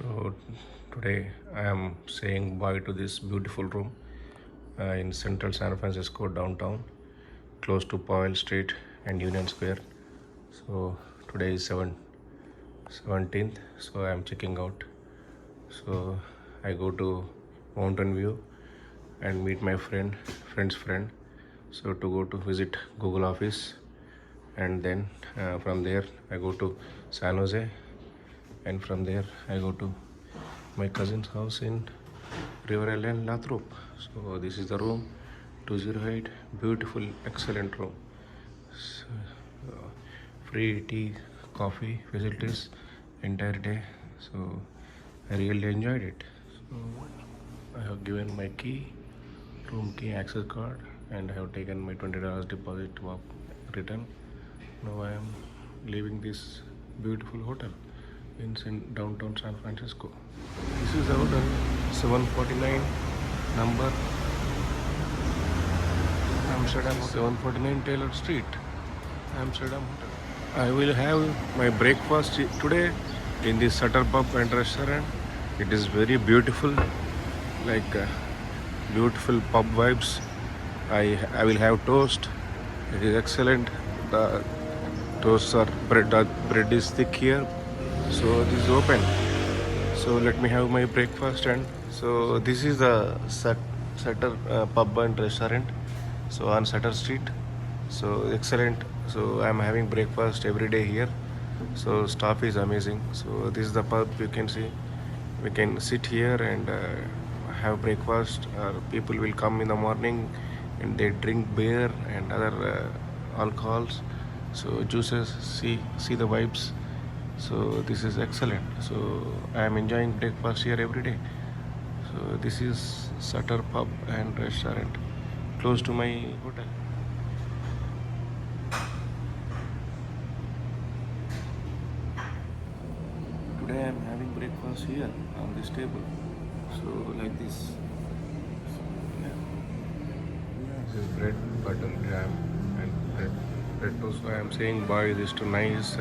So today I am saying bye to this beautiful room in central San Francisco downtown, close to Powell Street and Union Square. So today is 17th, so I am checking out. So I go to Mountain View and meet my friend's friend. So to go to visit Google office, and then from there I go to San Jose, and from there I go to my cousin's house in River Island, Lathrop. So this is the room 208, beautiful, excellent room. So, free tea, coffee facilities entire day. So I really enjoyed it. So I have given my key, room key, access card, and I have taken my $20 deposit to return. Now I am leaving this beautiful hotel in downtown San Francisco. This is the hotel, 749 number, Amsterdam, 749 Taylor Street, Amsterdam Hotel. I will have my breakfast today in the Sutter Pub and Restaurant. It is very beautiful, like beautiful pub vibes. I will have toast. It is excellent. The toasts are bread is thick here, so this is open. So let me have my breakfast. And so this is the Sutter Pub and Restaurant, so on Sutter Street. So excellent. So I'm having breakfast every day here. So staff is amazing. So this is the pub. You can see we can sit here and have breakfast. People will come in the morning and they drink beer and other alcohols, so juices. See the vibes. So this is excellent. So I am enjoying breakfast here every day. So this is Sutter Pub and Restaurant, close to my hotel. Today I am having breakfast here on this table. So like this. This is bread, butter, jam, and bread toast. So I am saying bye this to nice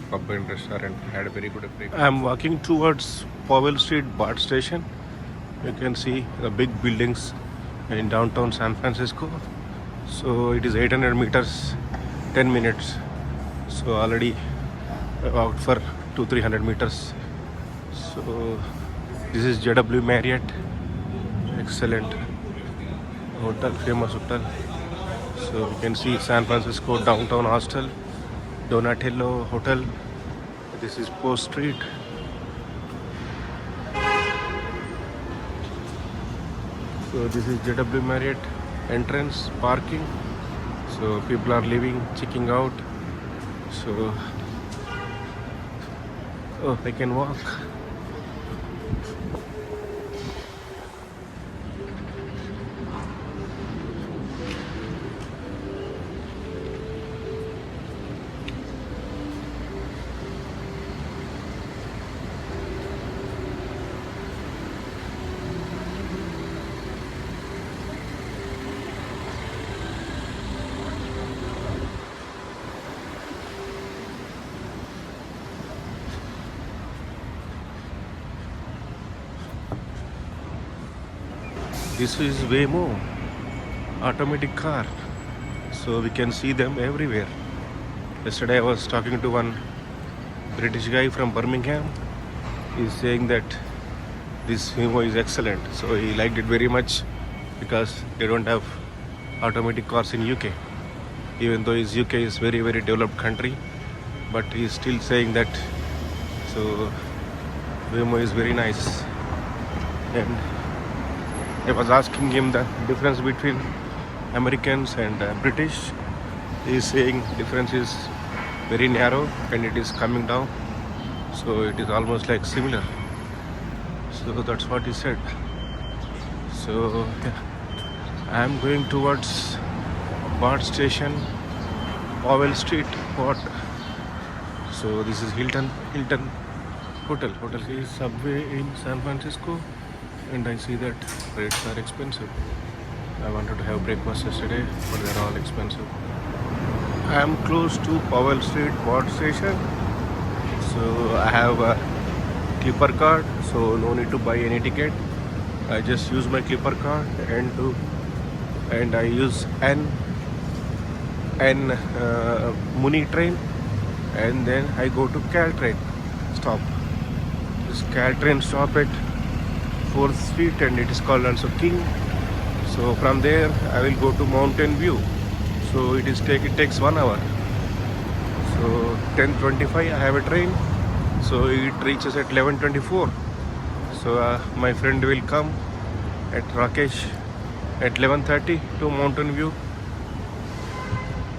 pub and restaurant. Had a very good breakfast. I am walking towards Powell Street BART station. You can see the big buildings in downtown San Francisco. So it is 800 meters, 10 minutes. So already out for 200-300 meters. So this is JW Marriott, excellent hotel, famous hotel. So you can see San Francisco Downtown Hostel, Donatello Hotel. This is Post Street. So this is JW Marriott entrance, parking. So people are leaving, checking out. So I can walk. This is Waymo, automatic car. So we can see them everywhere. Yesterday I was talking to one British guy from Birmingham. He's saying that this Waymo is excellent. So he liked it very much because they don't have automatic cars in UK. Even though UK is very, very developed country, but he's still saying that. So Waymo is very nice. And I was asking him the difference between Americans and British. He is saying difference is very narrow and it is coming down. So it is almost like similar. So that's what he said. So yeah, I am going towards BART station, Powell Street, Port. So this is Hilton Hotel. Hotel is Subway in San Francisco. And I see that rates are expensive. I wanted to have breakfast yesterday, but they're all expensive. I am close to Powell Street BART station. So I have Clipper card, so no need to buy any ticket. I just use my Clipper card and I use N Muni train, and then I go to Caltrain stop. This Caltrain stop at 4th Street, and it is called also King. So from there I will go to Mountain View. So it takes 1 hour. So 10:25 I have a train. So it reaches at 11:24. So my friend will come at Rakesh at 11:30 to Mountain View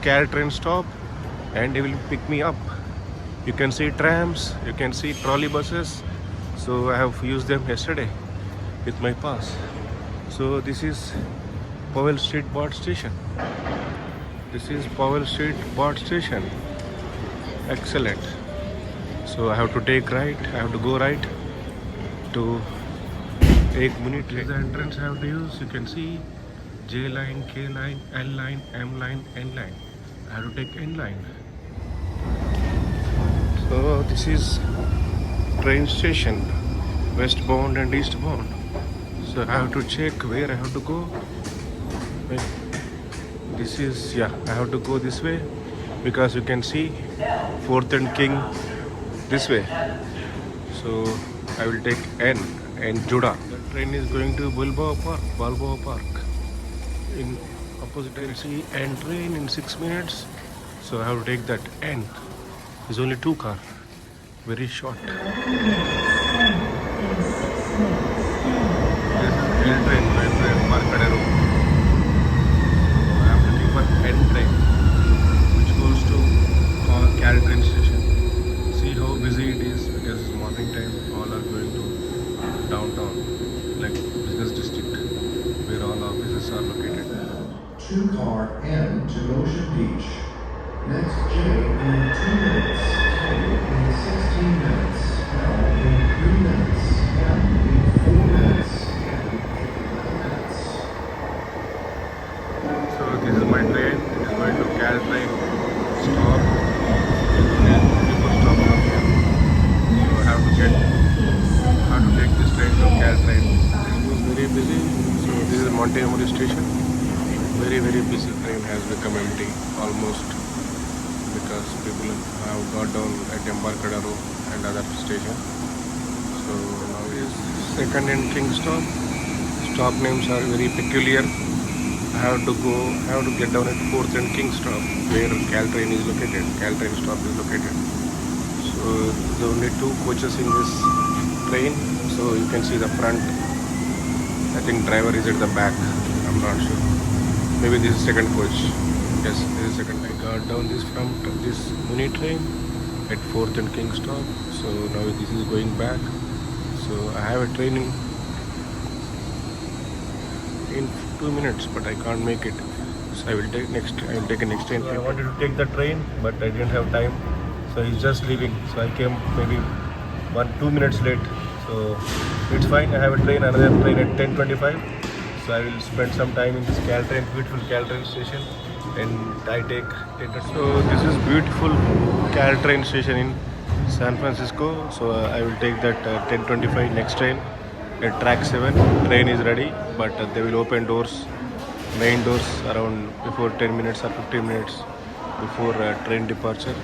Caltrain stop, and he will pick me up. You can see trams, you can see trolley buses. So I have used them yesterday with my pass. So this is Powell Street BOT station. This is Powell Street BOT station. Excellent. So I have to take right, I have to go right to take Muni train. This is the entrance I have to use. You can see J line, K line, L line, M line, N line. I have to take N line. So this is train station, westbound and eastbound. So I have to check where I have to go. This is, yeah, I have to go this way because you can see 4th and King this way. So I will take N and Judah. The train is going to Balboa Park. In opposite I will see N train in 6 minutes. So I have to take that N. There's only 2 cars. Very short. This is N train, Markadero. I have to take one N train, which goes to Caltrain station. See how busy it is because it's morning time. All are going to downtown, like business district, where all offices are located. 2-car N to Ocean Beach. Next J in 2 minutes. K in 16 minutes. L in 3 minutes. M in 4 minutes. And in 11 minutes. So this is my train. It is going to Caltrain stop. And people stop from here. So I have to take this train to Caltrain. It was very busy. So this is Montgomery station. Very busy. Train has become empty almost because people have got down at Embarcadero and other station. So now is 2nd and King stop. Stop names are very peculiar. I have to get down at 4th and King stop where Caltrain is located. Caltrain stop is located. So there are only 2 coaches in this train. So you can see the front. I think driver is at the back. I'm not sure. Maybe this is 2nd coach. Yes, this is 2nd. I got down this from this Muni train at 4th and King stop. So now this is going back. So I have a train in 2 minutes, but I can't make it. So I will take a next train. So I wanted to take the train, but I didn't have time. So he's just leaving. So I came maybe 1-2 minutes late. So it's fine. I have another train at 10:25. So I will spend some time in this Caltrain, beautiful Caltrain station, and I take. So this is beautiful Caltrain station in San Francisco. So I will take that 10:25 next train at track 7. Train is ready, but they will open main doors around before 10 minutes or 15 minutes before train departure.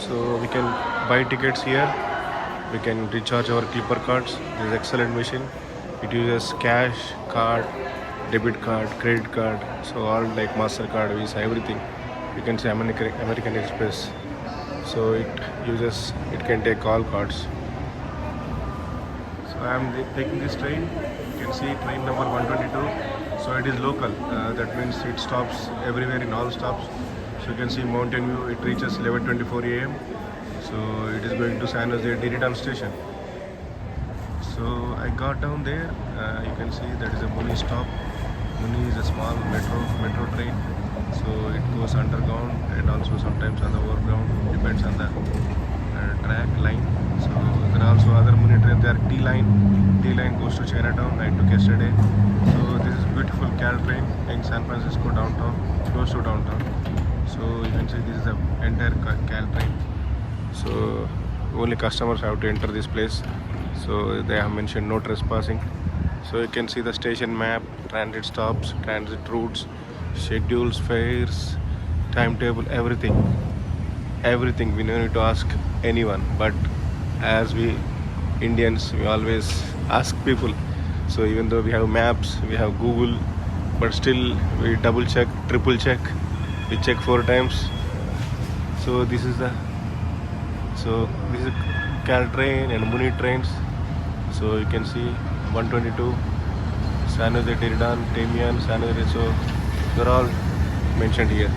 So we can buy tickets here. We can recharge our Clipper cards. This is excellent machine. It uses cash, card, debit card, credit card. So all like MasterCard, Visa, everything. You can say American Express. So it can take all cards. So I am taking this train. You can see train number 122. So it is local. That means it stops everywhere in all stops. So you can see Mountain View. It reaches 11:24 a.m. So it is going to San Jose Diritan station. So I got down there. You can see that is a Muni stop. Muni is a small metro train. So it goes underground and also sometimes on the overground. Depends on the track line. So there are also other Muni trains. There are T line. T line goes to Chinatown. I took yesterday. So this is beautiful Caltrain in San Francisco downtown, close to downtown. So you can see this is the entire Caltrain. So only customers have to enter this place. So they have mentioned no trespassing. So you can see the station map, transit stops, transit routes, schedules, fares, timetable, everything. Everything. We no need to ask anyone. But as we Indians, we always ask people. So even though we have maps, we have Google, but still we double check, triple check. We check 4 times. So this is a Caltrain and Muni trains. So you can see 122, San Jose, Tiridan, Tamian, San Jose. So they're all mentioned here.